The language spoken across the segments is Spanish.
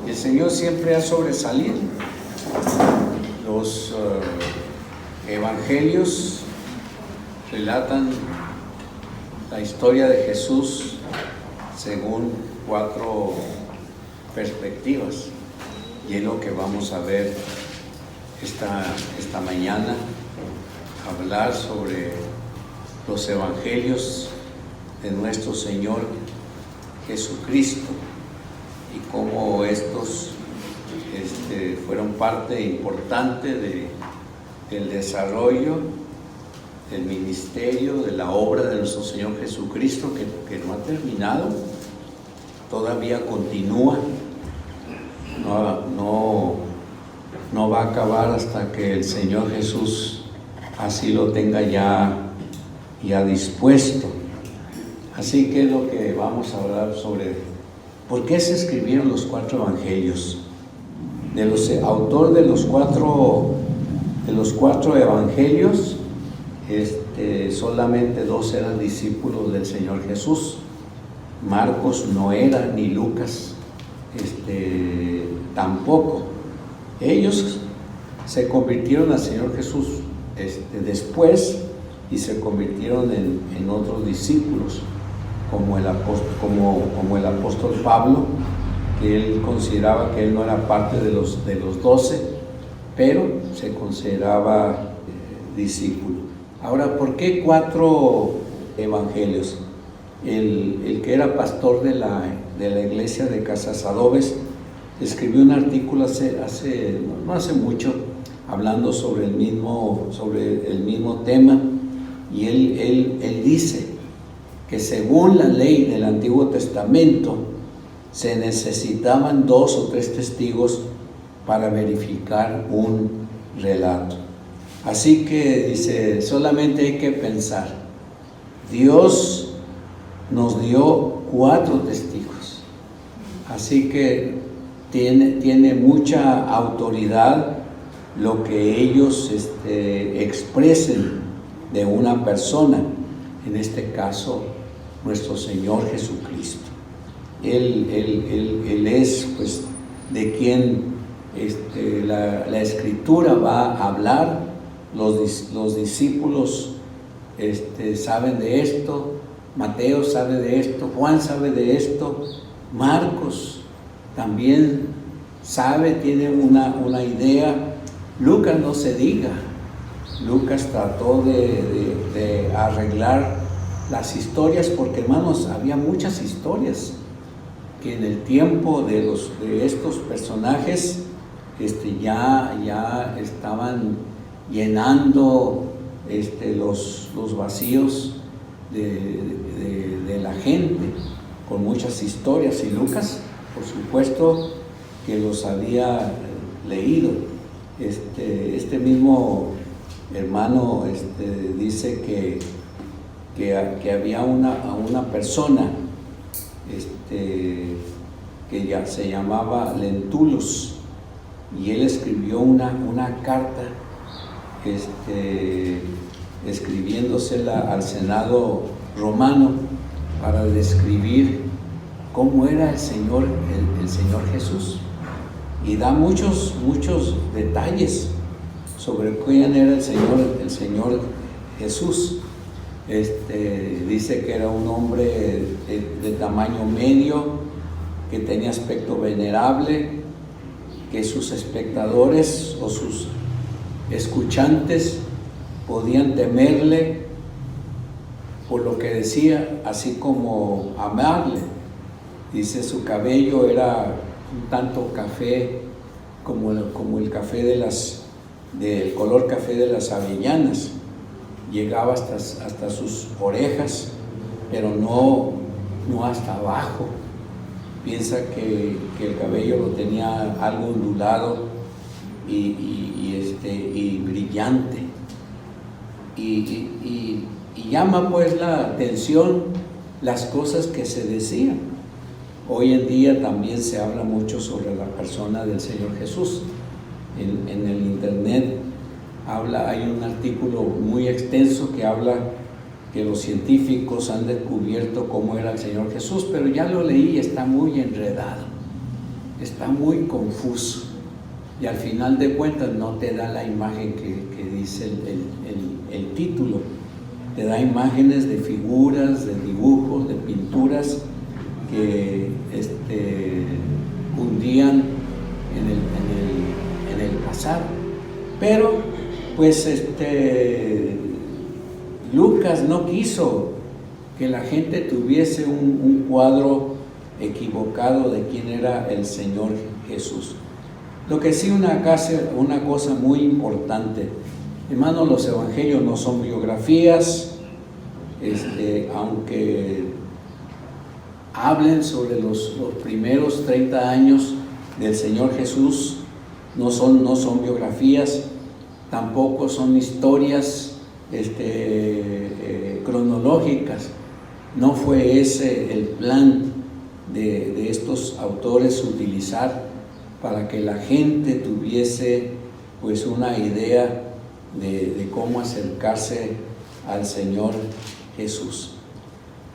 El Señor siempre ha sobresalido. Los evangelios relatan la historia de Jesús según 4 perspectivas, y es lo que vamos a ver esta mañana, hablar sobre los evangelios de nuestro Señor Jesucristo y cómo estos fueron parte importante del desarrollo del ministerio, de la obra de nuestro Señor Jesucristo, que no ha terminado, todavía continúa, no va a acabar hasta que el Señor Jesús así lo tenga ya dispuesto. Así que es lo que vamos a hablar sobre por qué se escribieron los 4 evangelios. Autor de los cuatro evangelios, solamente 2 eran discípulos del Señor Jesús. Marcos no era, ni Lucas tampoco. Ellos se convirtieron al Señor Jesús después, y se convirtieron en otros discípulos, como el apóstol Pablo, que él consideraba que él no era parte de los 12, pero se consideraba discípulo. Ahora, ¿por qué 4 evangelios? El que era pastor de la iglesia de Casas Adobes escribió un artículo no hace mucho, hablando sobre el mismo tema, y él dice que según la ley del Antiguo Testamento se necesitaban 2 o 3 testigos para verificar un relato. Así que dice, solamente hay que pensar, Dios nos dio 4 testigos, así que tiene mucha autoridad lo que ellos expresen de una persona, en este caso nuestro Señor Jesucristo. Él es, pues, de quien la Escritura va a hablar. Los discípulos saben de esto, Mateo sabe de esto, Juan sabe de esto, Marcos también sabe, tiene una idea. Lucas no se diga. Lucas trató de arreglar las historias, porque, hermanos, había muchas historias que en el tiempo de estos personajes ya estaban llenando los vacíos de la gente con muchas historias, y Lucas, por supuesto, que los había leído. Este mismo hermano dice que había una persona que ya se llamaba Lentulus, y él escribió una carta escribiéndosela al Senado romano para describir cómo era el Señor Jesús, y da muchos detalles sobre quién era el Señor Jesús. Dice que era un hombre de tamaño medio, que tenía aspecto venerable, que sus espectadores o sus escuchantes podían temerle por lo que decía, así como amarle. Dice, su cabello era un tanto café, como el café del color café de las avellanas. Llegaba hasta sus orejas, pero no hasta abajo. Piensa que el cabello lo tenía algo ondulado y brillante, y llama pues la atención las cosas que se decían. Hoy en día también se habla mucho sobre la persona del Señor Jesús. En el internet hay un artículo muy extenso que habla que los científicos han descubierto cómo era el Señor Jesús, pero ya lo leí y está muy enredado. está muy confuso y al final de cuentas no te da la imagen que dice el título. Te da imágenes de figuras, de dibujos, de pinturas que hundían en el pasado. Pero pues Lucas no quiso que la gente tuviese un cuadro equivocado de quién era el Señor Jesús. Lo que sí, una cosa muy importante, hermanos, los evangelios no son biografías, aunque hablen sobre los primeros 30 años del Señor Jesús, no son biografías, tampoco son historias cronológicas. No fue ese el plan de estos autores utilizar para que la gente tuviese pues una idea de cómo acercarse al Señor Jesús.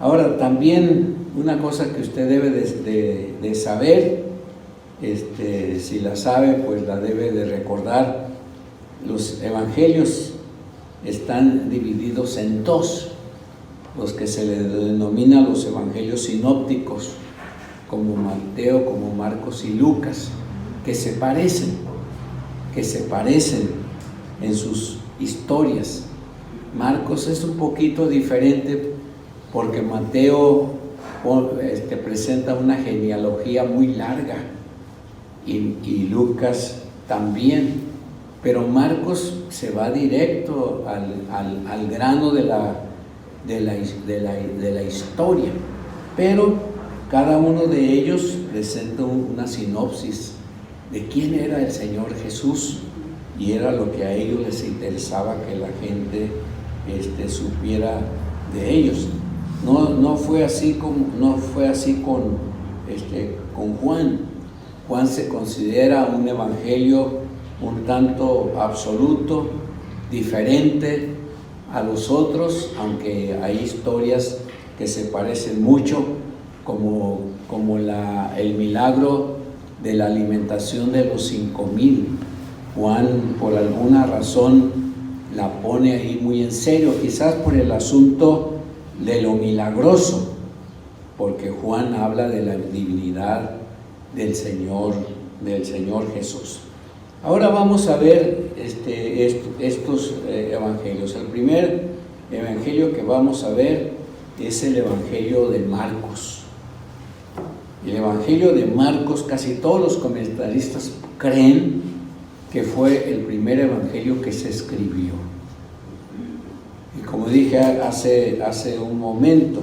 Ahora, también una cosa que usted debe de saber, si la sabe, pues la debe de recordar. Los evangelios están divididos en dos, los que se le denominan los evangelios sinópticos, como Mateo, como Marcos y Lucas, que se parecen en sus historias. Marcos es un poquito diferente porque Mateo presenta una genealogía muy larga y Lucas también, pero Marcos se va directo al grano de la historia, pero cada uno de ellos presenta una sinopsis de quién era el Señor Jesús, y era lo que a ellos les interesaba que la gente supiera de ellos. No fue así con Juan. Juan se considera un evangelio un tanto absoluto, diferente a los otros, aunque hay historias que se parecen mucho, como el milagro de la alimentación de los 5,000. Juan, por alguna razón, la pone ahí muy en serio, quizás por el asunto de lo milagroso, porque Juan habla de la divinidad del Señor Jesús. Ahora vamos a ver estos evangelios. El primer evangelio que vamos a ver es el evangelio de Marcos. El evangelio de Marcos, casi todos los comentaristas creen que fue el primer evangelio que se escribió. Y como dije hace un momento,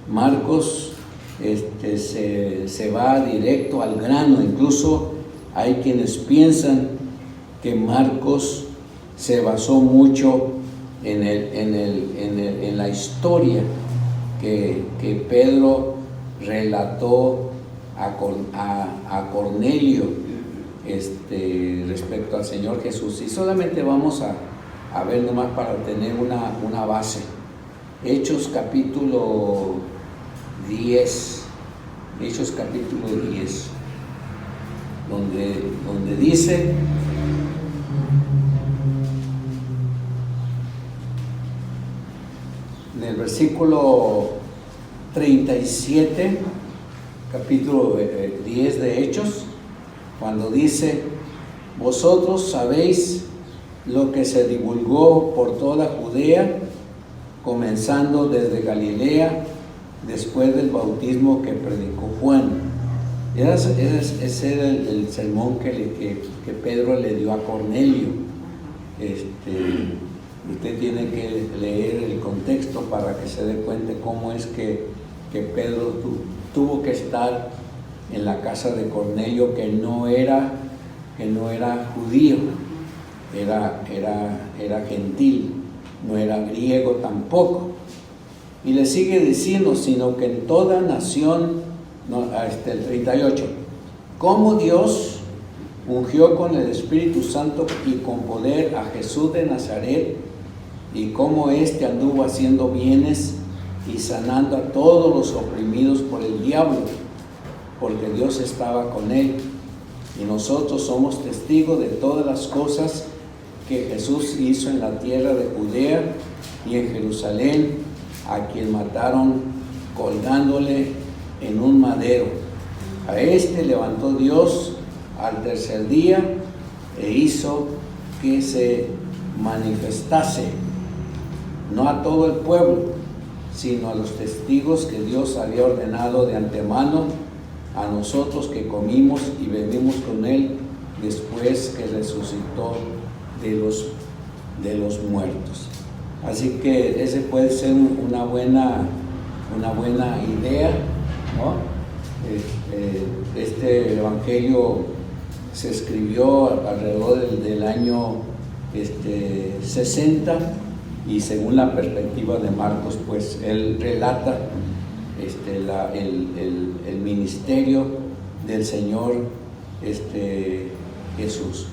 Marcos se va directo al grano. Incluso hay quienes piensan que Marcos se basó mucho en la historia que Pedro relató a Cornelio respecto al Señor Jesús. Y solamente vamos a ver nomás para tener una base. Hechos capítulo 10, donde dice: en el versículo 37, capítulo 10 de Hechos, cuando dice: vosotros sabéis lo que se divulgó por toda Judea, comenzando desde Galilea, después del bautismo que predicó Juan. Ese era el sermón que Pedro le dio a Cornelio. Usted tiene que leer el contexto para que se dé cuenta cómo es que Pedro tuvo que estar en la casa de Cornelio, que no era judío, era gentil, no era griego tampoco. Y le sigue diciendo: sino que en toda nación, el 38, como Dios ungió con el Espíritu Santo y con poder a Jesús de Nazaret, y cómo anduvo haciendo bienes y sanando a todos los oprimidos por el diablo, porque Dios estaba con él. Y nosotros somos testigos de todas las cosas que Jesús hizo en la tierra de Judea y en Jerusalén, a quien mataron colgándole en un madero. A este levantó Dios al tercer día e hizo que se manifestase, no a todo el pueblo, sino a los testigos que Dios había ordenado de antemano, a nosotros que comimos y bebimos con él después que resucitó de los muertos. Así que ese puede ser una buena idea, ¿no? Este evangelio se escribió alrededor del año 60, y según la perspectiva de Marcos, pues él relata el ministerio del Señor Jesús.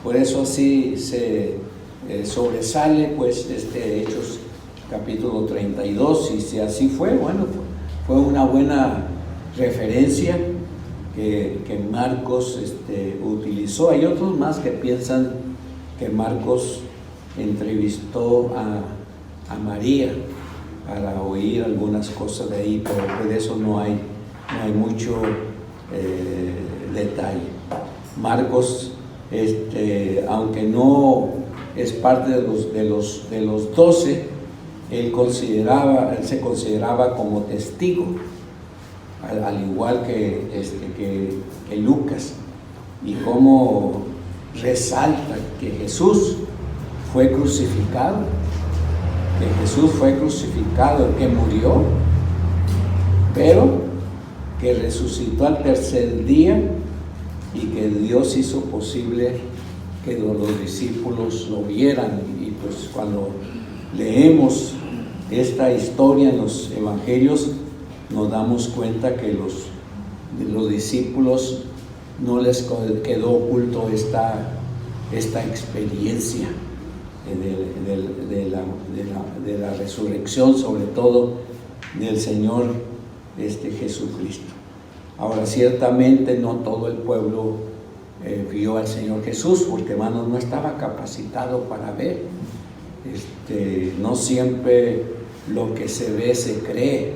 Por eso así se sobresale pues Hechos capítulo 32, y si así fue, bueno, fue una buena referencia que Marcos utilizó. Hay otros más que piensan que Marcos entrevistó a María para oír algunas cosas de ahí, pero de eso no hay mucho detalle. Marcos, aunque no es parte de los 12, él se consideraba como testigo, al igual que Lucas, y cómo resalta que Jesús fue crucificado, que murió, pero que resucitó al tercer día, y que Dios hizo posible que los discípulos lo vieran. Y pues cuando leemos esta historia en los evangelios, nos damos cuenta que los discípulos no les quedó oculto esta experiencia de la resurrección, sobre todo del Señor Jesucristo. Ahora, ciertamente no todo el pueblo vio al Señor Jesús, porque, hermanos, no estaba capacitado para ver. No siempre lo que se ve se cree.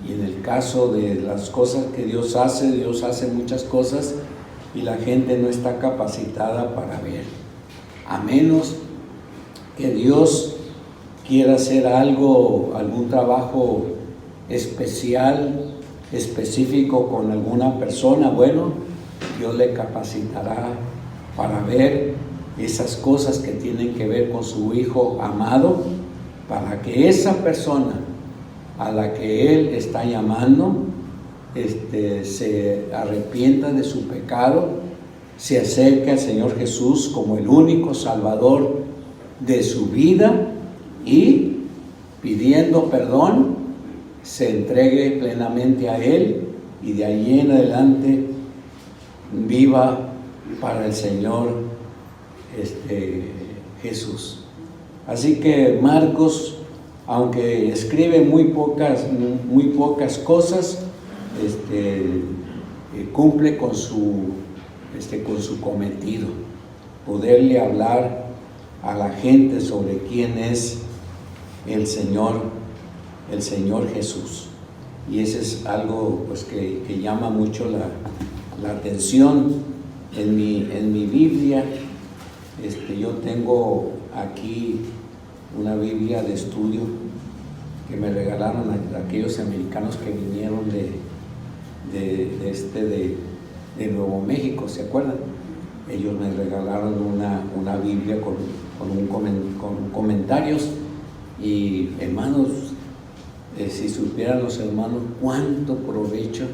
Y en el caso de las cosas que Dios hace muchas cosas y la gente no está capacitada para ver. A menos que Dios quiera hacer algún trabajo específico con alguna persona, bueno, Dios le capacitará para ver esas cosas que tienen que ver con su Hijo amado, para que esa persona a la que Él está llamando se arrepienta de su pecado, se acerque al Señor Jesús como el único Salvador de su vida, y pidiendo perdón se entregue plenamente a Él, y de ahí en adelante viva para el Señor Jesús. Así que Marcos, aunque escribe muy pocas cosas, cumple con su cometido, poderle hablar a la gente sobre quién es el Señor Jesús. Y ese es algo pues que llama mucho la atención. En mi Biblia, yo tengo aquí una Biblia de estudio que me regalaron aquellos americanos que vinieron de Nuevo México, ¿se acuerdan? Ellos me regalaron una Biblia con comentarios, y hermanos, si supieran los hermanos cuánto provecho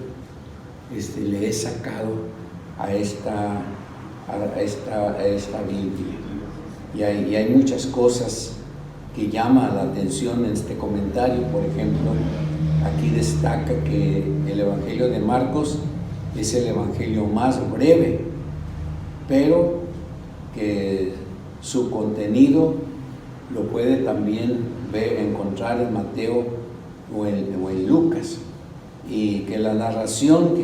le he sacado a esta Biblia. Y hay muchas cosas que llaman la atención en este comentario. Por ejemplo, aquí destaca que el Evangelio de Marcos es el Evangelio más breve, pero que su contenido lo puede también encontrar en Mateo o en Lucas. y que la narración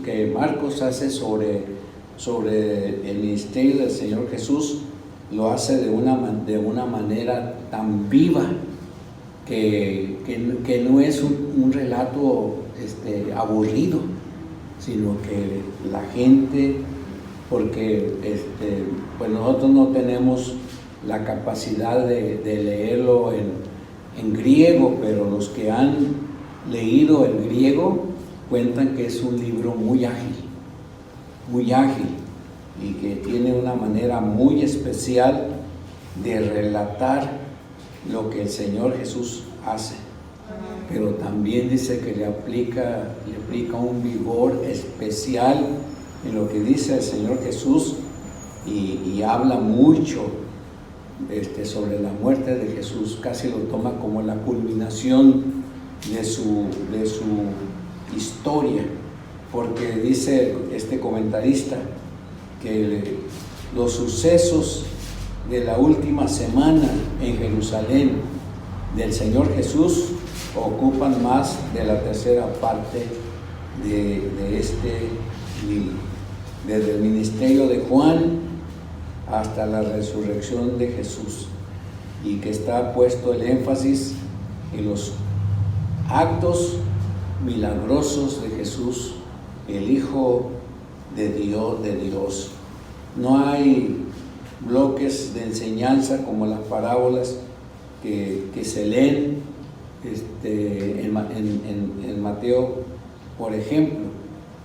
que Marcos hace sobre el ministerio del Señor Jesús lo hace de una manera tan viva que no es un relato aburrido, sino que la gente, porque pues nosotros no tenemos la capacidad de leerlo en griego, pero los que han leído el griego cuentan que es un libro muy ágil y que tiene una manera muy especial de relatar lo que el Señor Jesús hace, pero también dice que le aplica un vigor especial en lo que dice el Señor Jesús y habla mucho sobre la muerte de Jesús, casi lo toma como la culminación de su historia, porque dice este comentarista que los sucesos de la última semana en Jerusalén del Señor Jesús ocupan más de la tercera parte de este libro, desde el ministerio de Juan hasta la resurrección de Jesús, y que está puesto el énfasis en los actos milagrosos de Jesús, el Hijo de Dios. No hay bloques de enseñanza como las parábolas que se leen en Mateo, por ejemplo,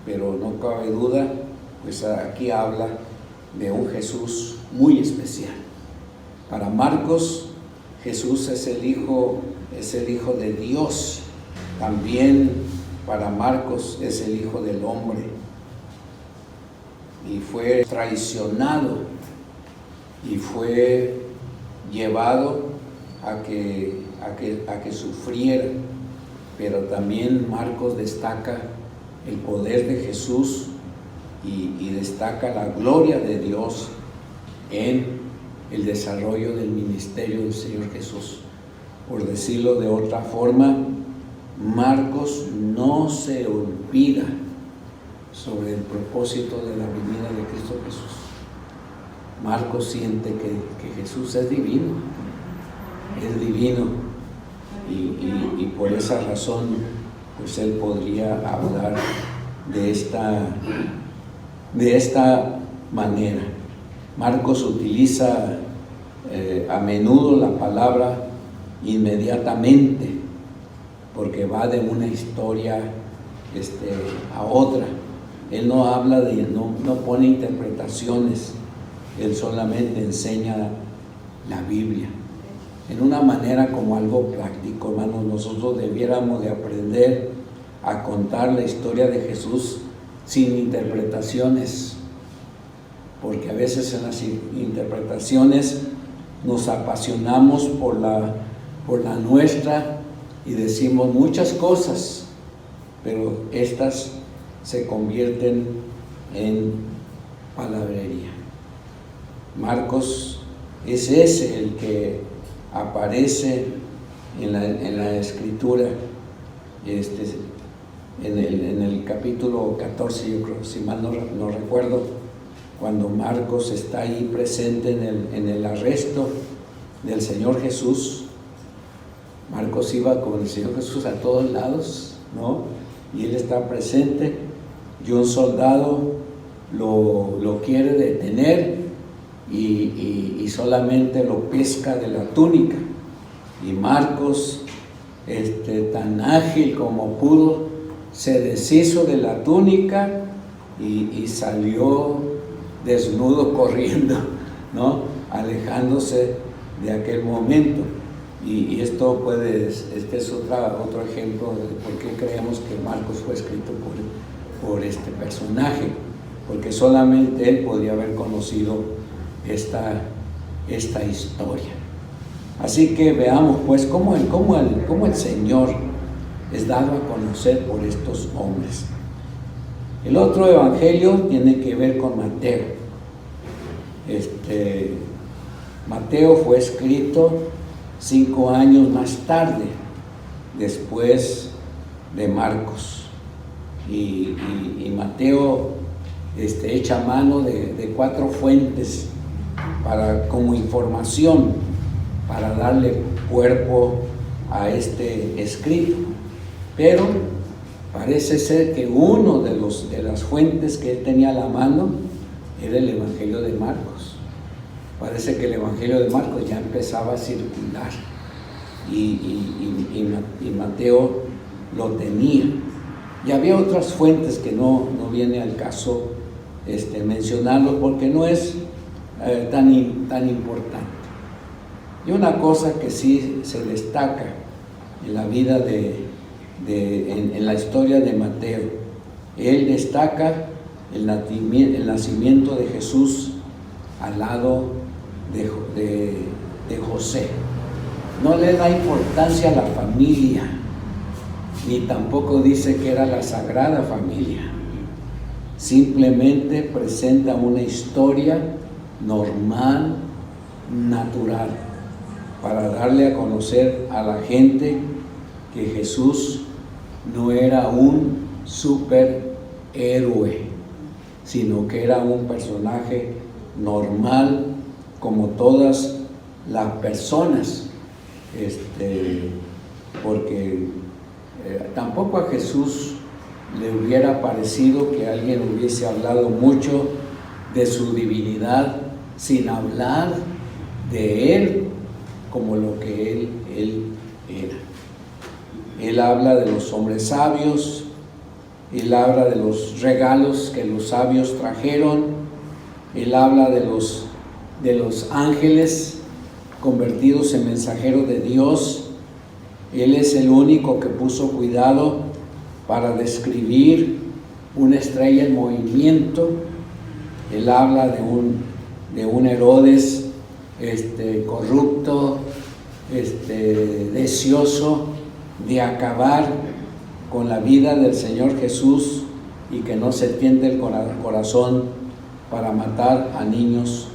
pero no cabe duda, pues aquí habla de un Jesús muy especial. Para Marcos, Jesús es el Hijo de Dios. También para Marcos es el Hijo del Hombre, y fue traicionado y fue llevado a que sufriera. Pero también Marcos destaca el poder de Jesús y destaca la gloria de Dios en el desarrollo del ministerio del Señor Jesús. Por decirlo de otra forma, Marcos no se olvida sobre el propósito de la venida de Cristo Jesús. Marcos siente que Jesús es divino, y por esa razón pues él podría hablar de esta manera. Marcos utiliza a menudo la palabra inmediatamente, porque va de una historia a otra. Él no habla no pone interpretaciones, él solamente enseña la Biblia en una manera como algo práctico. Hermanos, nosotros debiéramos de aprender a contar la historia de Jesús sin interpretaciones, porque a veces en las interpretaciones nos apasionamos por la nuestra y decimos muchas cosas, pero estas se convierten en palabrería. Marcos es ese el que aparece en la escritura, en el capítulo 14, yo creo, si mal no recuerdo, cuando Marcos está ahí presente en el arresto del Señor Jesús. Marcos iba con el Señor Jesús a todos lados, ¿no? Y él está presente, y un soldado lo quiere detener y solamente lo pesca de la túnica. Y Marcos, tan ágil como pudo, se deshizo de la túnica y salió desnudo corriendo, ¿no? Alejándose de aquel momento. Y esto este es otro ejemplo de por qué creemos que Marcos fue escrito por este personaje, porque solamente él podía haber conocido esta historia. Así que veamos pues cómo el Señor es dado a conocer por estos hombres. El otro evangelio tiene que ver con Mateo. Mateo fue escrito 5 años más tarde, después de Marcos. y Mateo echa mano de 4 fuentes como información para darle cuerpo a este escrito. Pero parece ser que uno de las fuentes que él tenía a la mano era el Evangelio de Marcos. Parece que el Evangelio de Marcos ya empezaba a circular y Mateo lo tenía. Y había otras fuentes que no viene al caso mencionarlo porque no es tan importante. Y una cosa que sí se destaca en la vida en la historia de Mateo, él destaca el nacimiento de Jesús al lado de José. No le da importancia a la familia, ni tampoco dice que era la Sagrada Familia. Simplemente presenta una historia normal, natural, para darle a conocer a la gente que Jesús no era un superhéroe, sino que era un personaje normal como todas las personas, porque tampoco a Jesús le hubiera parecido que alguien hubiese hablado mucho de su divinidad sin hablar de él como lo que él era. Él habla de los hombres sabios, él habla de los regalos que los sabios trajeron, él habla de los ángeles convertidos en mensajeros de Dios. Él es el único que puso cuidado para describir una estrella en movimiento. Él habla de un Herodes corrupto, deseoso de acabar con la vida del Señor Jesús y que no se tiente el corazón para matar a niños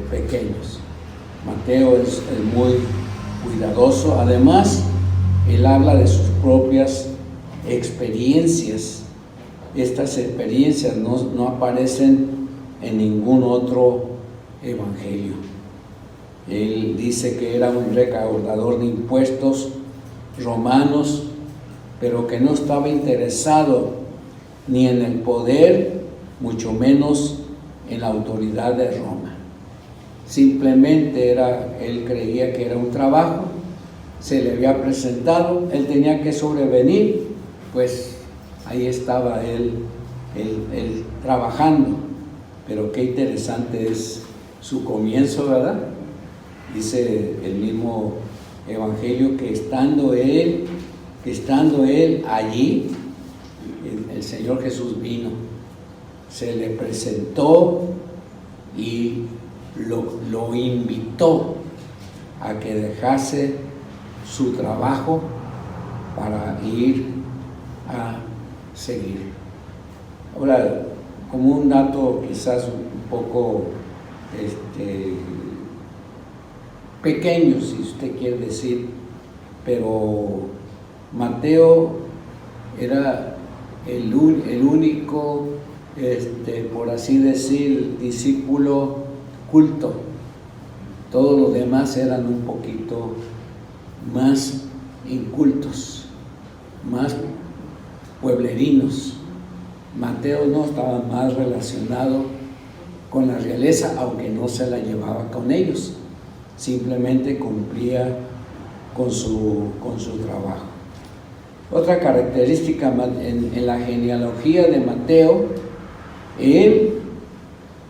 pequeños. Mateo es muy cuidadoso. Además, él habla de sus propias experiencias. Estas experiencias no aparecen en ningún otro evangelio. Él dice que era un recaudador de impuestos romanos, pero que no estaba interesado ni en el poder, mucho menos en la autoridad de Roma. Simplemente él creía que era un trabajo, se le había presentado, él tenía que sobrevenir, pues ahí estaba él trabajando. Pero qué interesante es su comienzo, ¿verdad? Dice el mismo evangelio que estando él allí, el Señor Jesús vino, se le presentó y lo invitó a que dejase su trabajo para ir a seguir. Ahora, como un dato quizás un poco pequeño, si usted quiere decir, pero Mateo era el único, por así decir, discípulo culto. Todos los demás eran un poquito más incultos, más pueblerinos. Mateo no estaba más relacionado con la realeza, aunque no se la llevaba con ellos, simplemente cumplía con su trabajo. Otra característica en la genealogía de Mateo, él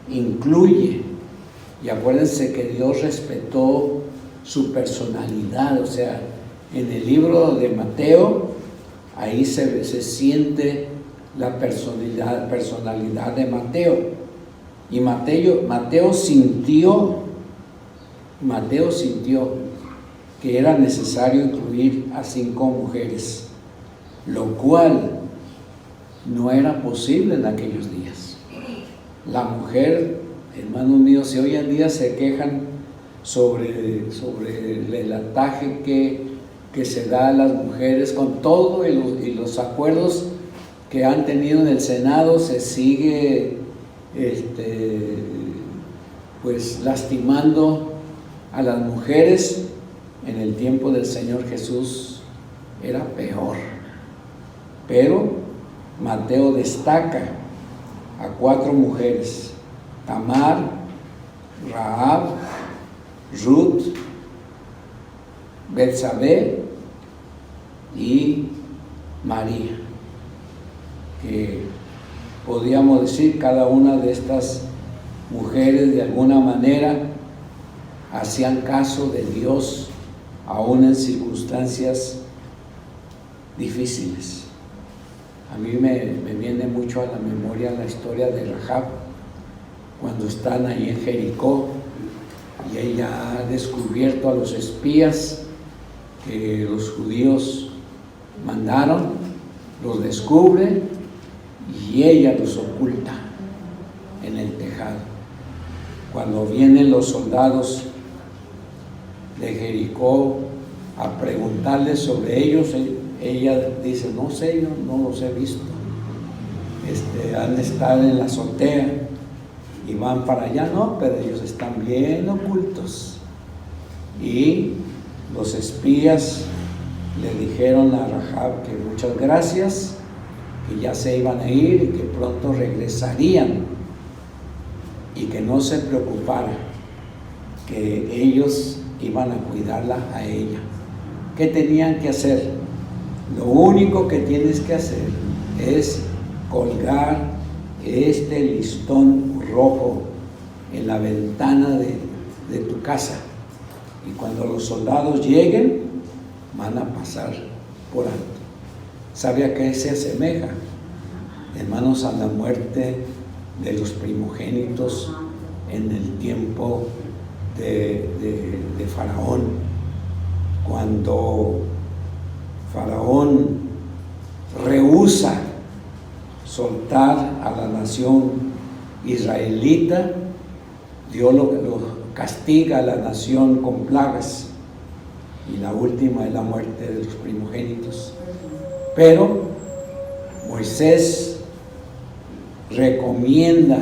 incluye, y acuérdense que Dios respetó su personalidad, o sea, en el libro de Mateo, ahí se siente la personalidad de Mateo. Y Mateo sintió que era necesario incluir a 5 mujeres, lo cual no era posible en aquellos días. La mujer, hermanos míos, si hoy en día se quejan sobre el ataque que se da a las mujeres, con todo y los acuerdos que han tenido en el Senado, se sigue pues lastimando a las mujeres. En el tiempo del Señor Jesús era peor, pero Mateo destaca a 4 mujeres: Tamar, Rahab, Ruth, Betsabé y María, que podríamos decir cada una de estas mujeres de alguna manera hacían caso de Dios aún en circunstancias difíciles. A mí me viene mucho a la memoria la historia de Rahab, cuando están ahí en Jericó y ella ha descubierto a los espías que los judíos mandaron, los descubre y ella los oculta en el tejado. Cuando vienen los soldados de Jericó a preguntarle sobre ellos, ella dice: no sé, yo no los he visto, han de estar en la azotea y van para allá. No, pero ellos están bien ocultos. Y los espías le dijeron a Rahab que muchas gracias, que ya se iban a ir y que pronto regresarían, y que no se preocupara, que ellos iban a cuidarla a ella. ¿Qué tenían que hacer? Lo único que tienes que hacer es colgar este listón rojo en la ventana de tu casa, y cuando los soldados lleguen van a pasar por alto. ¿Sabe a qué se asemeja, hermanos? A la muerte de los primogénitos en el tiempo de Faraón, cuando Faraón rehúsa soltar a la nación israelita. Dios lo castiga a la nación con plagas, y la última es la muerte de los primogénitos. Pero Moisés recomienda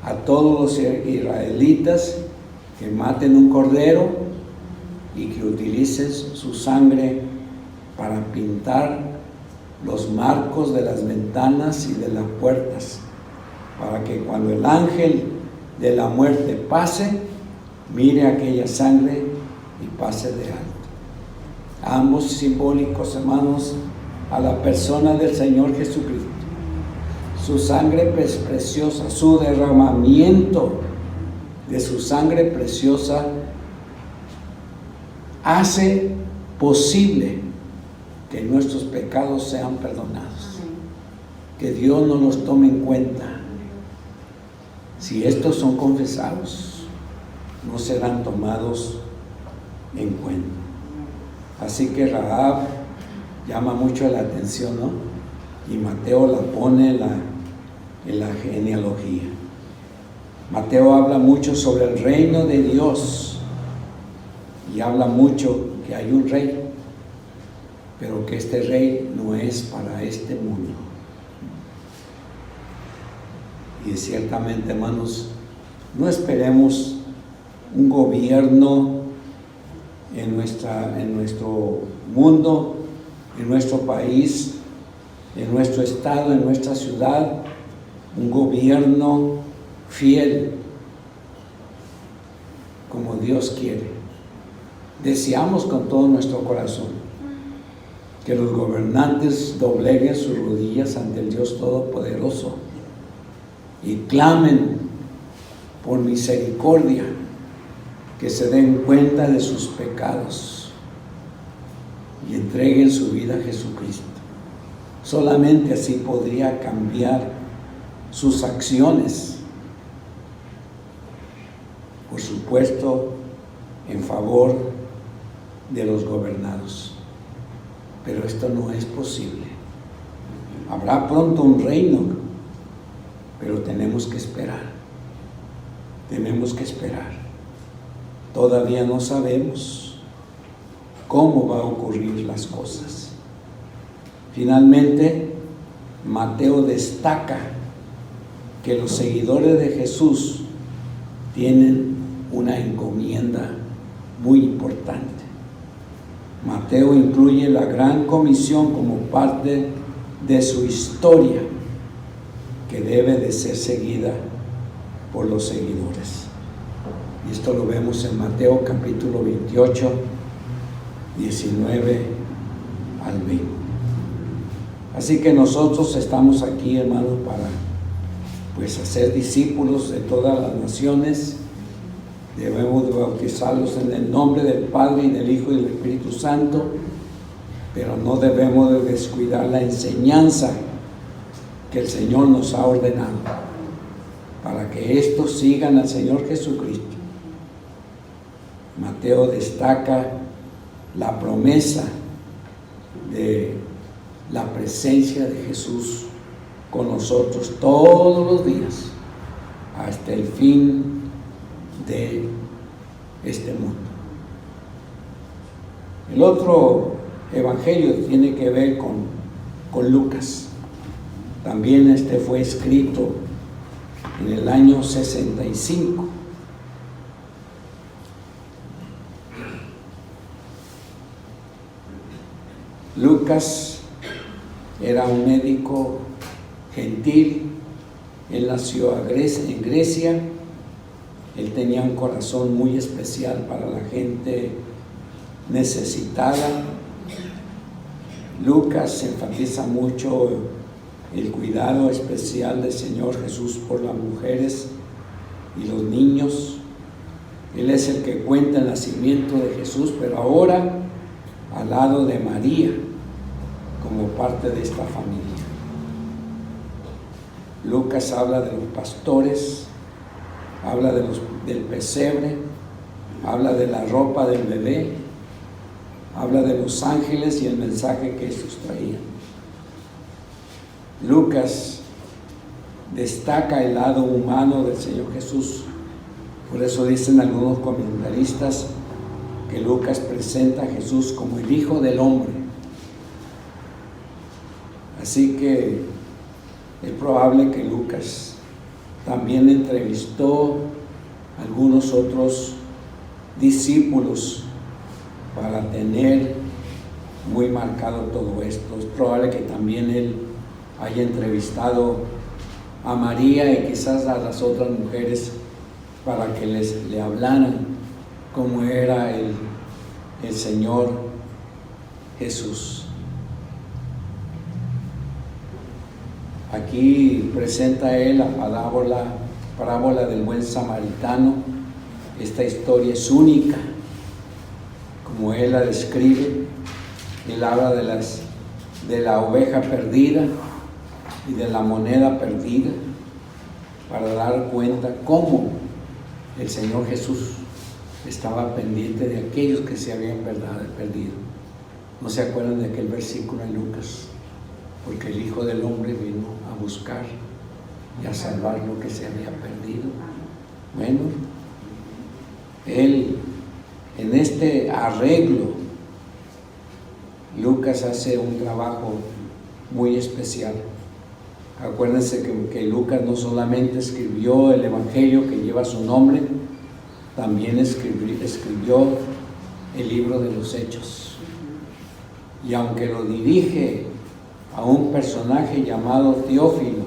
a todos los israelitas que maten un cordero y que utilicen su sangre para pintar los marcos de las ventanas y de las puertas, para que cuando el ángel de la muerte pase, mire aquella sangre y pase de alto. Ambos simbólicos, hermanos, a la persona del Señor Jesucristo. Su sangre preciosa, su derramamiento de su sangre preciosa hace posible que nuestros pecados sean perdonados, que Dios no los tome en cuenta. Si estos son confesados, no serán tomados en cuenta. Así que Rahab llama mucho la atención, ¿no? Y Mateo la pone en la genealogía. Mateo habla mucho sobre el reino de Dios y habla mucho que hay un rey, pero que este rey no es para este mundo. Y ciertamente, hermanos, no esperemos un gobierno en nuestro mundo, en nuestro país, en nuestro estado, en nuestra ciudad, un gobierno fiel como Dios quiere. Deseamos con todo nuestro corazón que los gobernantes dobleguen sus rodillas ante el Dios Todopoderoso y clamen por misericordia, que se den cuenta de sus pecados y entreguen su vida a Jesucristo. Solamente así podría cambiar sus acciones, por supuesto, en favor de los gobernados. Pero esto no es posible. Habrá pronto un reino, pero tenemos que esperar. Tenemos que esperar. Todavía no sabemos cómo va a ocurrir las cosas. Finalmente, Mateo destaca que los seguidores de Jesús tienen una encomienda muy importante. Mateo incluye la gran comisión como parte de su historia, que debe de ser seguida por los seguidores. Y esto lo vemos en Mateo capítulo 28, 19 al 20. Así que nosotros estamos aquí, hermanos, para hacer discípulos de todas las naciones. Debemos de bautizarlos en el nombre del Padre y del Hijo y del Espíritu Santo, pero no debemos de descuidar la enseñanza que el Señor nos ha ordenado, para que estos sigan al Señor Jesucristo. Mateo destaca la promesa de la presencia de Jesús con nosotros todos los días hasta el fin de este mundo. El otro evangelio tiene que ver con Lucas. También este fue escrito en el año 65. Lucas era un médico gentil. Él nació en Grecia. Él tenía un corazón muy especial para la gente necesitada. Lucas enfatiza mucho el cuidado especial del Señor Jesús por las mujeres y los niños. Él es el que cuenta el nacimiento de Jesús, pero ahora al lado de María, como parte de esta familia. Lucas habla de los pastores, habla del pesebre, habla de la ropa del bebé, habla de los ángeles y el mensaje que estos traían. Lucas destaca el lado humano del Señor Jesús. Por eso dicen algunos comentaristas que Lucas presenta a Jesús como el Hijo del Hombre. Así que es probable que Lucas también entrevistó a algunos otros discípulos para tener muy marcado todo esto. Es probable que también él haya entrevistado a María y quizás a las otras mujeres para que le hablaran cómo era el Señor Jesús. Aquí presenta él la parábola del buen samaritano. Esta historia es única, como él la describe. Él habla de la oveja perdida y de la moneda perdida, para dar cuenta cómo el Señor Jesús estaba pendiente de aquellos que se habían perdido. ¿No se acuerdan de aquel versículo en Lucas? Porque el Hijo del Hombre vino a buscar y a salvar lo que se había perdido. Bueno, él, en este arreglo, Lucas hace un trabajo muy especial. Acuérdense que Lucas no solamente escribió el evangelio que lleva su nombre, también escribió el libro de los Hechos. Y aunque lo dirige a un personaje llamado Teófilo,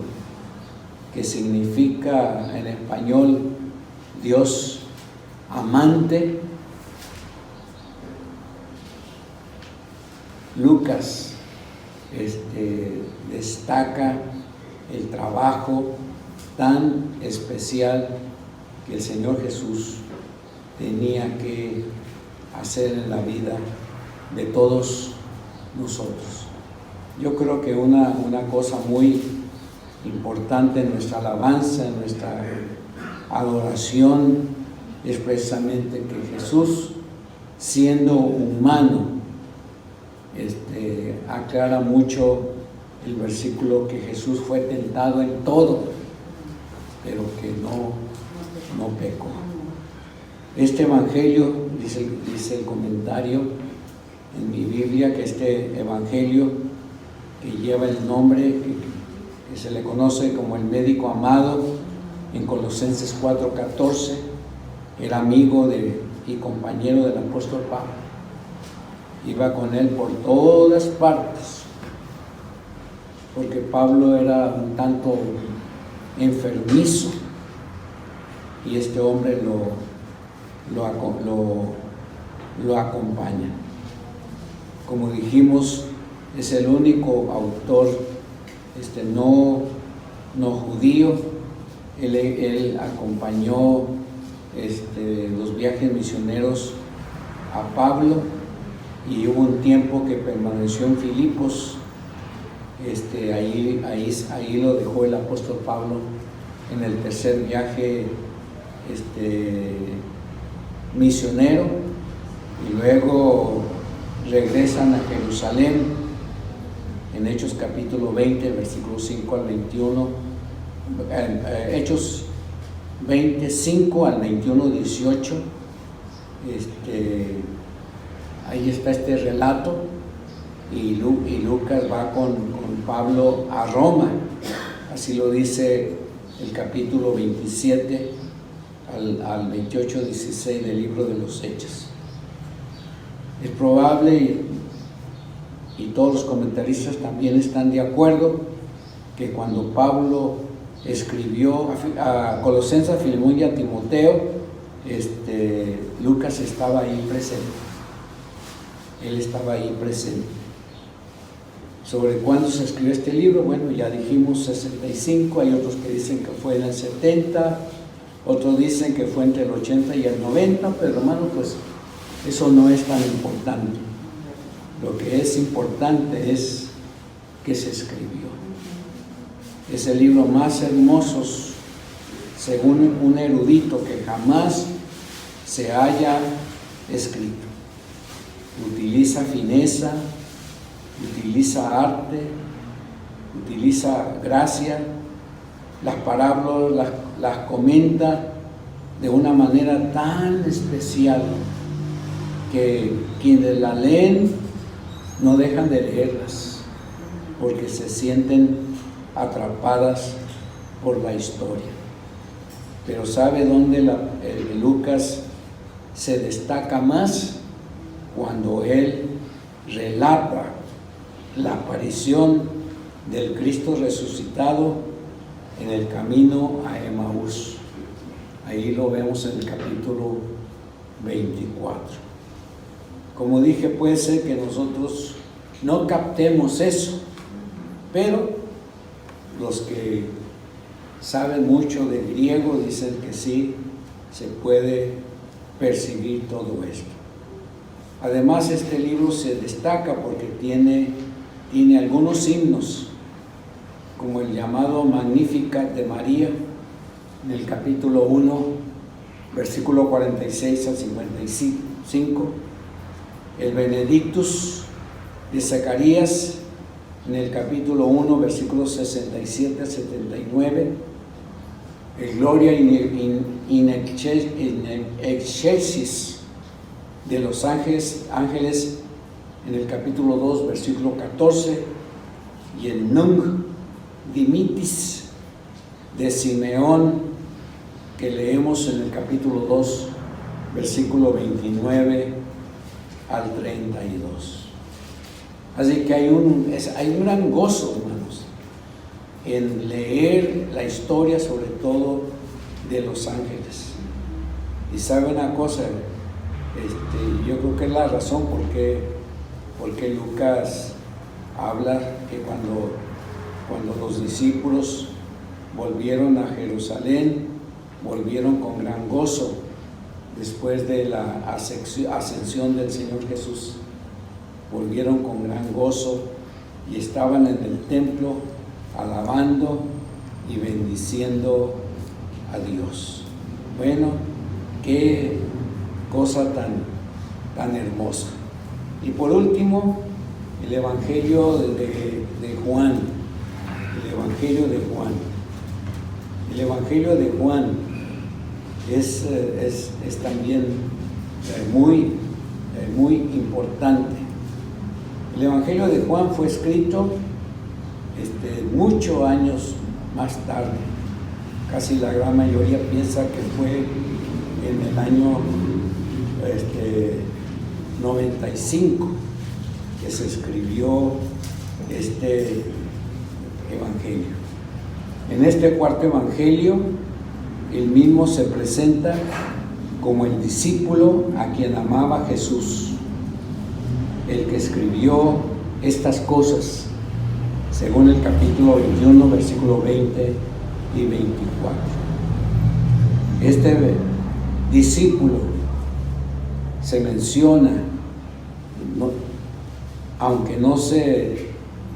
que significa en español Dios amante, Lucas destaca el trabajo tan especial que el Señor Jesús tenía que hacer en la vida de todos nosotros. Yo creo que una cosa muy importante en nuestra alabanza, en nuestra adoración, es precisamente que Jesús, siendo humano, aclara mucho el versículo que Jesús fue tentado en todo, pero que no pecó. Este evangelio, dice el comentario, en mi Biblia que este evangelio que lleva el nombre que se le conoce como el médico amado en Colosenses 4:14, era amigo y compañero del apóstol Pablo. Iba con él por todas partes, porque Pablo era un tanto enfermizo y este hombre lo acompaña. Como dijimos, es el único autor no judío. Él acompañó los viajes misioneros a Pablo, y hubo un tiempo que permaneció en Filipos. Ahí lo dejó el apóstol Pablo en el tercer viaje misionero, y luego regresan a Jerusalén en Hechos capítulo 20, versículos 5 al 21, Hechos 25 al 21, 18. Ahí está este relato, y Lucas va con Pablo a Roma. Así lo dice el capítulo 27 al 28, 16 del libro de los Hechos. Es probable, y todos los comentaristas también están de acuerdo, que cuando Pablo escribió a Colosenses, a Filemón y a Timoteo, Lucas estaba ahí presente. Él estaba ahí presente. ¿Sobre cuándo se escribió este libro? Bueno, ya dijimos 65, hay otros que dicen que fue en el 70, otros dicen que fue entre el 80 y el 90, pero hermano, pues eso no es tan importante. Lo que es importante es que se escribió. Es el libro más hermoso, según un erudito, que jamás se haya escrito. Utiliza fineza, utiliza arte, utiliza gracia. Las parábolas las comenta de una manera tan especial que quienes la leen no dejan de leerlas, porque se sienten atrapadas por la historia. Pero ¿sabe dónde Lucas se destaca más? Cuando él relata la aparición del Cristo resucitado en el camino a Emaús. Ahí lo vemos en el capítulo 24. Como dije, puede ser que nosotros no captemos eso, pero los que saben mucho de griego dicen que sí se puede percibir todo esto. Además, este libro se destaca porque tiene algunos himnos, como el llamado Magnificat de María, en el capítulo 1, versículo 46 al 55, el Benedictus de Zacarías, en el capítulo 1, versículos 67 al 79, el Gloria in excelsis de los ángeles en el capítulo 2, versículo 14, y el Nunc Dimittis de Simeón, que leemos en el capítulo 2, versículo 29 al 32. Así que hay un gran gozo, hermanos, en leer la historia, sobre todo de los ángeles. Y sabe una cosa, yo creo que es la razón porque Lucas habla que cuando los discípulos volvieron a Jerusalén, volvieron con gran gozo después de la ascensión del Señor Jesús. Volvieron con gran gozo y estaban en el templo alabando y bendiciendo a Dios. Bueno, qué cosa tan hermosa. Y por último, el Evangelio de Juan. El Evangelio de Juan. El Evangelio de Juan es también muy importante. El Evangelio de Juan fue escrito muchos años más tarde. Casi la gran mayoría piensa que fue en el año 95 que se escribió este Evangelio. En este cuarto Evangelio, él mismo se presenta como el discípulo a quien amaba Jesús, el que escribió estas cosas, según el capítulo 21, versículo 20 y 24. Este discípulo se menciona, aunque no se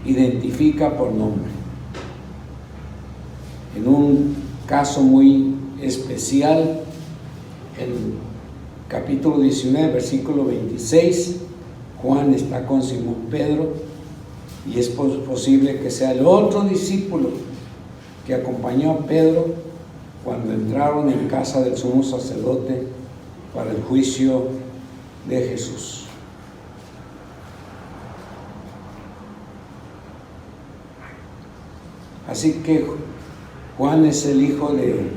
identifica por nombre. En un caso muy especial, en capítulo 19, versículo 26, Juan está con Simón Pedro y es posible que sea el otro discípulo que acompañó a Pedro cuando entraron en casa del sumo sacerdote para el juicio de Jesús. Así que Juan es el hijo de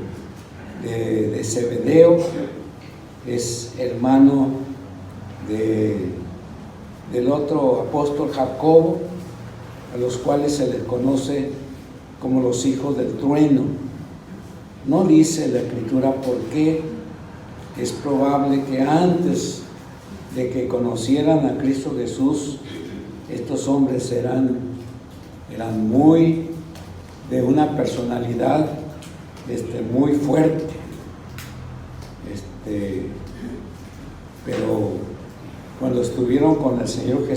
Zebedeo, es hermano del otro apóstol Jacobo, a los cuales se les conoce como los hijos del trueno. No dice la Escritura por qué. Es probable que antes de que conocieran a Cristo Jesús, estos hombres eran muy de una personalidad muy fuerte, pero cuando estuvieron con el Señor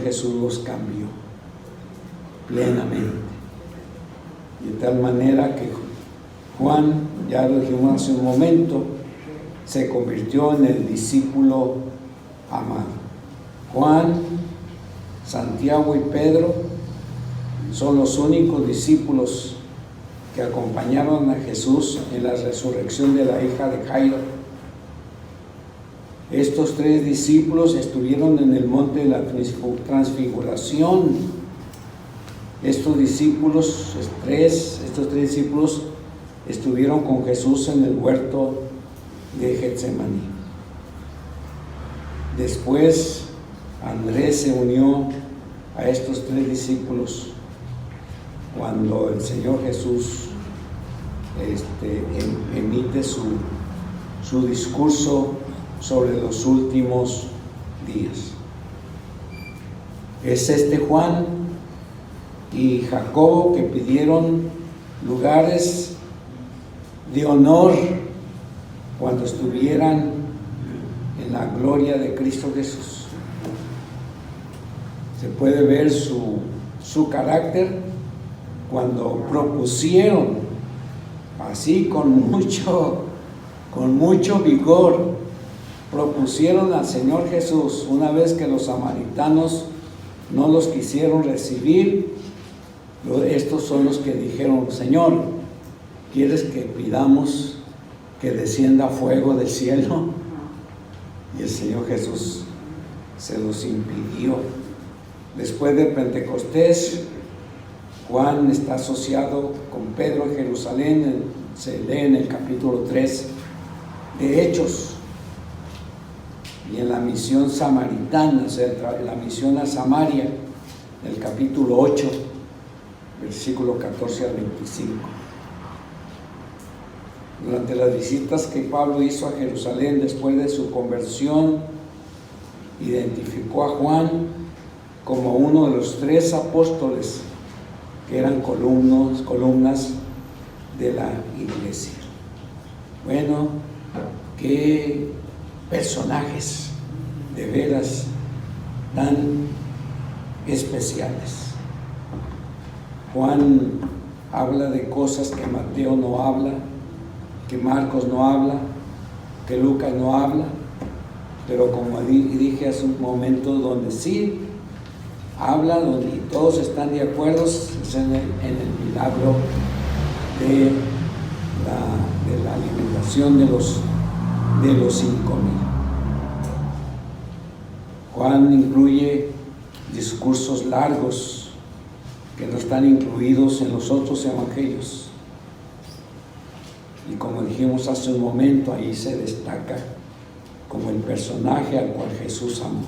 Jesús los cambió plenamente, y de tal manera que Juan, ya lo dijimos hace un momento, se convirtió en el discípulo amado. Juan, Santiago y Pedro son los únicos discípulos que acompañaron a Jesús en la resurrección de la hija de Jairo. Estos tres discípulos estuvieron en el monte de la transfiguración. Estos tres discípulos estuvieron con Jesús en el huerto de Getsemaní. Después, Andrés se unió a estos tres discípulos cuando el Señor Jesús emite su discurso sobre los últimos días. Es Juan y Jacobo que pidieron lugares de honor cuando estuvieran en la gloria de Cristo Jesús. Se puede ver su carácter cuando propusieron, así con mucho vigor, propusieron al Señor Jesús, una vez que los samaritanos no los quisieron recibir. Estos son los que dijeron: Señor, ¿quieres que pidamos que descienda fuego del cielo? Y el Señor Jesús se los impidió. Después de Pentecostés, Juan está asociado con Pedro en Jerusalén, se lee en el capítulo 3 de Hechos, y en la misión samaritana, o sea, la misión a Samaria, el capítulo 8, versículo 14 al 25. Durante las visitas que Pablo hizo a Jerusalén después de su conversión, identificó a Juan como uno de los tres apóstoles que eran columnas de la iglesia. Bueno, qué personajes de veras tan especiales. Juan habla de cosas que Mateo no habla, que Marcos no habla, que Lucas no habla, pero como dije hace un momento, donde sí habla, donde todos están de acuerdo, es en el milagro de la alimentación de los 5,000. Juan incluye discursos largos que no están incluidos en los otros evangelios. Y como dijimos hace un momento, ahí se destaca como el personaje al cual Jesús amó.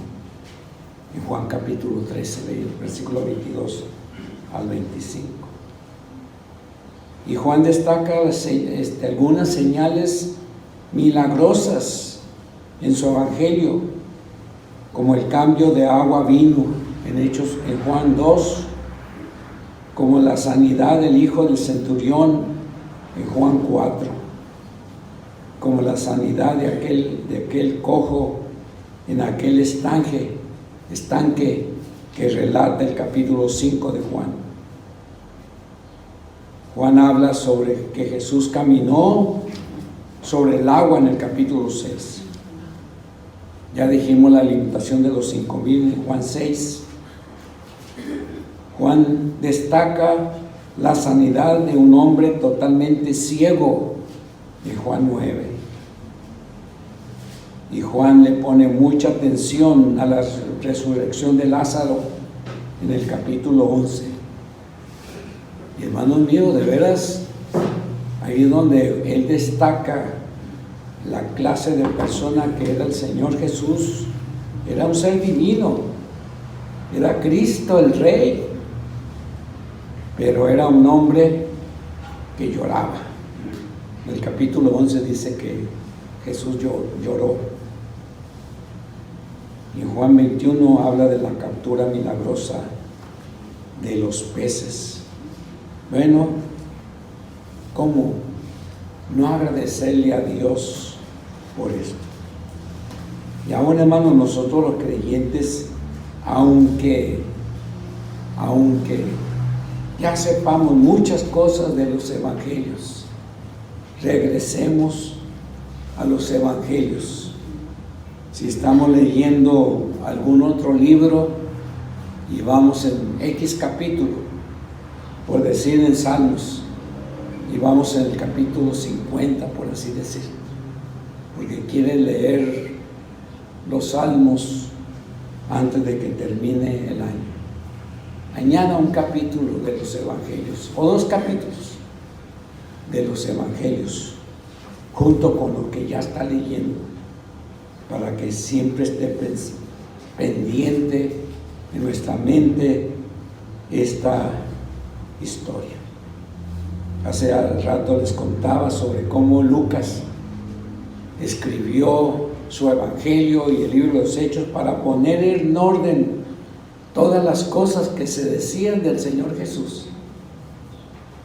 En Juan capítulo 13, versículo 22 al 25. Y Juan destaca algunas señales milagrosas en su evangelio, como el cambio de agua a vino en Juan 2, como la sanidad del hijo del centurión en Juan 4, como la sanidad de aquel cojo en aquel estanque que relata el capítulo 5 de Juan. Juan habla sobre que Jesús caminó sobre el agua en el capítulo 6. Ya dijimos la alimentación de los 5,000 en Juan 6. Juan destaca la sanidad de un hombre totalmente ciego en Juan 9. Y Juan le pone mucha atención a la resurrección de Lázaro en el capítulo 11. Y hermanos míos, de veras, ahí es donde él destaca la clase de persona que era el Señor Jesús. Era un ser divino, era Cristo el Rey, pero era un hombre que lloraba. En el capítulo 11 dice que Jesús lloró. Y en Juan 21 habla de la captura milagrosa de los peces. Bueno, ¿cómo no agradecerle a Dios por esto? Y aún, hermanos, nosotros los creyentes, aunque ya sepamos muchas cosas de los evangelios, regresemos a los evangelios. Si estamos leyendo algún otro libro y vamos en X capítulo, por decir en Salmos, y vamos en el capítulo 50, por así decir, porque quiere leer los Salmos antes de que termine el año. Añada un capítulo de los evangelios, o 2 capítulos de los evangelios, junto con lo que ya está leyendo, para que siempre esté pendiente en nuestra mente esta historia. Hace rato les contaba sobre cómo Lucas escribió su evangelio y el libro de los Hechos para poner en orden todas las cosas que se decían del Señor Jesús,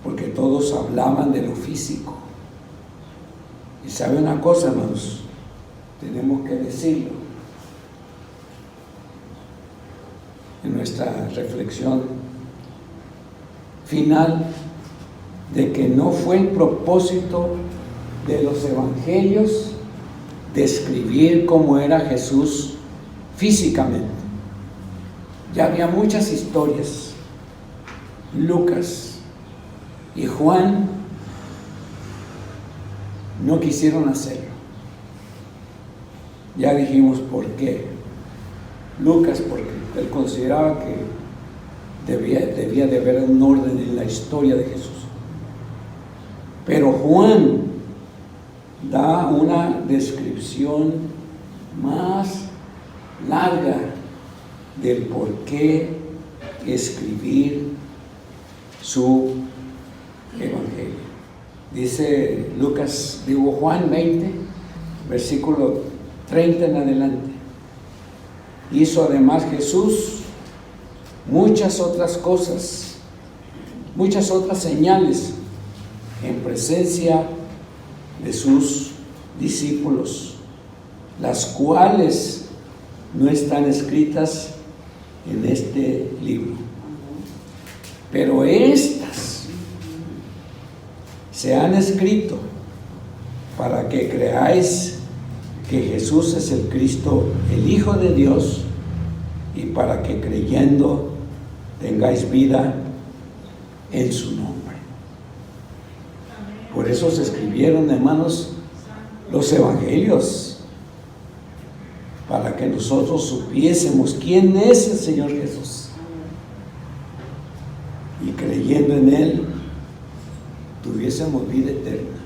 porque todos hablaban de lo físico. Y sabe una cosa, hermanos, tenemos que decirlo en nuestra reflexión final, de que no fue el propósito de los evangelios describir cómo era Jesús físicamente. Ya había muchas historias. Lucas y Juan no quisieron hacerlo. Ya dijimos por qué. Lucas, porque él consideraba que debía de haber un orden en la historia de Jesús. Pero Juan da una descripción más larga del por qué escribir su evangelio. Dice Juan 20, versículo 30 en adelante. Hizo además Jesús muchas otras cosas, muchas otras señales en presencia de sus discípulos, las cuales no están escritas en este libro. Pero estas se han escrito para que creáis que Jesús es el Cristo, el Hijo de Dios, y para que creyendo tengáis vida en su nombre. Por eso se escribieron, hermanos, los evangelios, para que nosotros supiésemos quién es el Señor Jesús. Y creyendo en Él, tuviésemos vida eterna.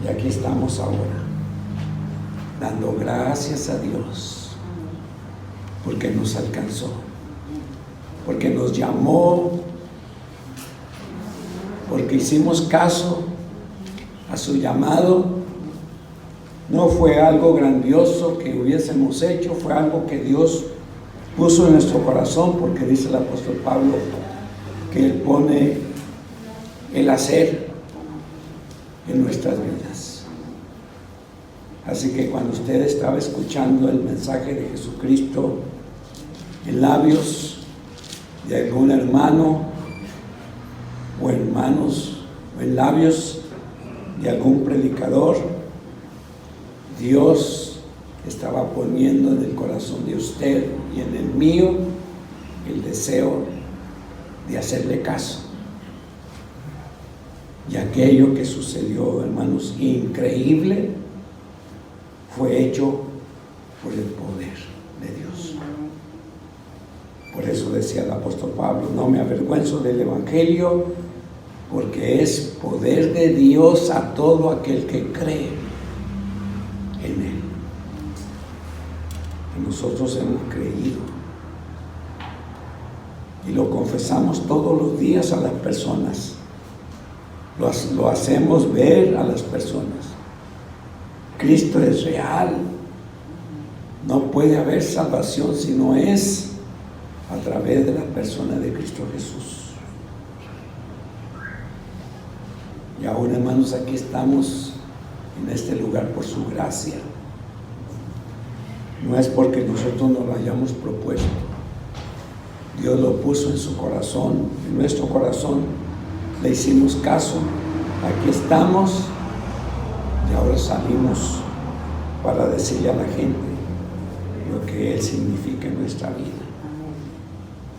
Y aquí estamos ahora, dando gracias a Dios, porque nos alcanzó, porque nos llamó, porque hicimos caso a su llamado. No fue algo grandioso que hubiésemos hecho, fue algo que Dios puso en nuestro corazón, porque dice el apóstol Pablo que Él pone el hacer en nuestras vidas. Así que cuando usted estaba escuchando el mensaje de Jesucristo en labios de algún hermano o hermanos, o en labios de algún predicador, Dios estaba poniendo en el corazón de usted y en el mío el deseo de hacerle caso. Y aquello que sucedió, hermanos, increíble, fue hecho por el poder de Dios. Por eso decía el apóstol Pablo: no me avergüenzo del Evangelio, porque es poder de Dios a todo aquel que cree en Él. Y nosotros hemos creído y lo confesamos todos los días a las personas. Lo hacemos ver a las personas. Cristo es real. No puede haber salvación si no es a través de la persona de Cristo Jesús. Y ahora, hermanos, aquí estamos en este lugar por su gracia. No es porque nosotros nos lo hayamos propuesto. Dios lo puso en su corazón, en nuestro corazón. Le hicimos caso, aquí estamos, y ahora salimos para decirle a la gente lo que Él significa en nuestra vida.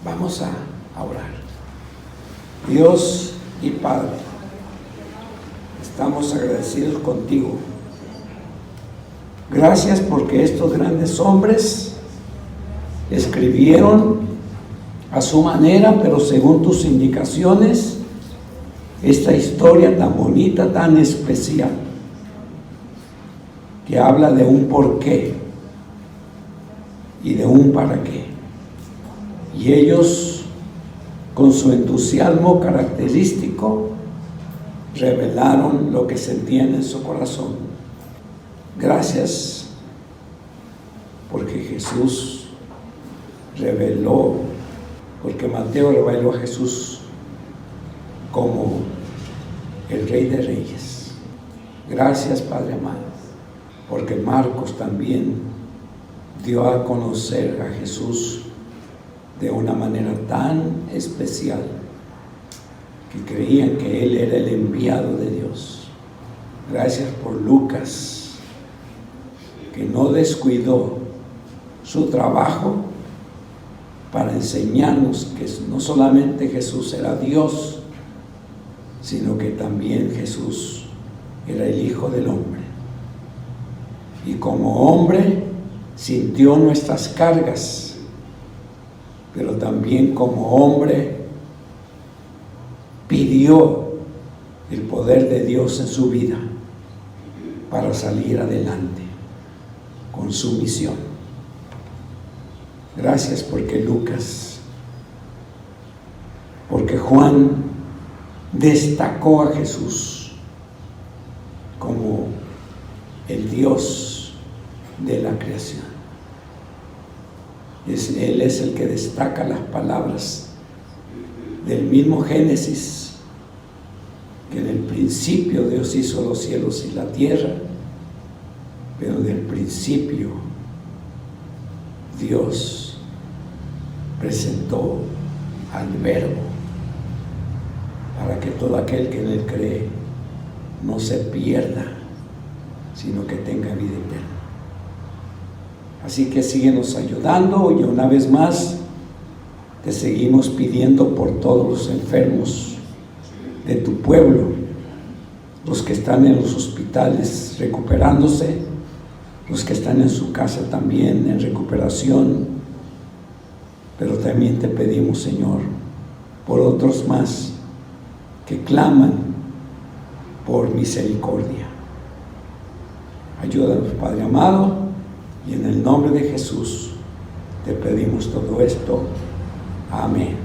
Vamos a orar. Dios y Padre, estamos agradecidos contigo. Gracias porque estos grandes hombres escribieron a su manera, pero según tus indicaciones, esta historia tan bonita, tan especial, que habla de un porqué y de un para qué. Y ellos, con su entusiasmo característico, revelaron lo que sentían en su corazón. Gracias, porque Jesús reveló, porque Mateo reveló a Jesús como el Rey de Reyes. Gracias, Padre amado, porque Marcos también dio a conocer a Jesús de una manera tan especial que creían que Él era el enviado de Dios. Gracias por Lucas, que no descuidó su trabajo para enseñarnos que no solamente Jesús era Dios, sino que también Jesús era el Hijo del Hombre. Y como hombre sintió nuestras cargas, pero también como hombre pidió el poder de Dios en su vida para salir adelante con su misión. Gracias porque Lucas, porque Juan destacó a Jesús como el Dios de la creación. Él es el que destaca las palabras del mismo Génesis, que en el principio Dios hizo los cielos y la tierra, pero del principio Dios presentó al Verbo para que todo aquel que en Él cree no se pierda, sino que tenga vida eterna. Así que síguenos ayudando, y una vez más te seguimos pidiendo por todos los enfermos de tu pueblo, los que están en los hospitales recuperándose, los que están en su casa también en recuperación, pero también te pedimos, Señor, por otros más que claman por misericordia. Ayúdanos, Padre amado, y en el nombre de Jesús te pedimos todo esto. Amén.